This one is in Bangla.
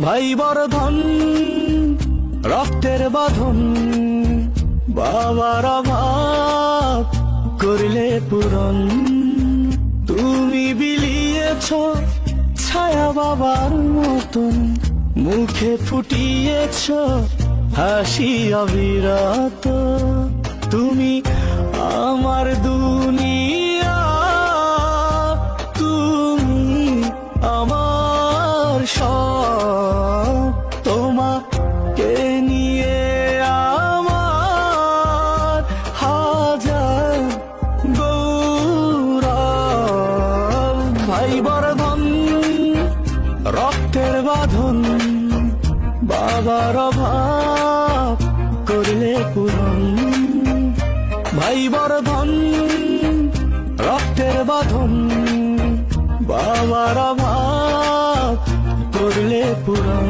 ভাই বর্ধন রক্তের বাঁধন, বাবার অভাব করলে পূরণ। তুমি বিলিয়েছ ছায়া বাবার মতন, মুখে ফুটিয়েছ হাসি অবিরত। তুমি আমার দুনিয়া, তুমি আমার সব, তোমাকে নিয়ে আমার হাজার গৌরব। ভাই বর্ধন রক্তের বাঁধন, বাবার অভাব করলে পূরণ। ভাই বর্ধন রক্তের বাঁধন, বাবার অভাব করলে পূরণ।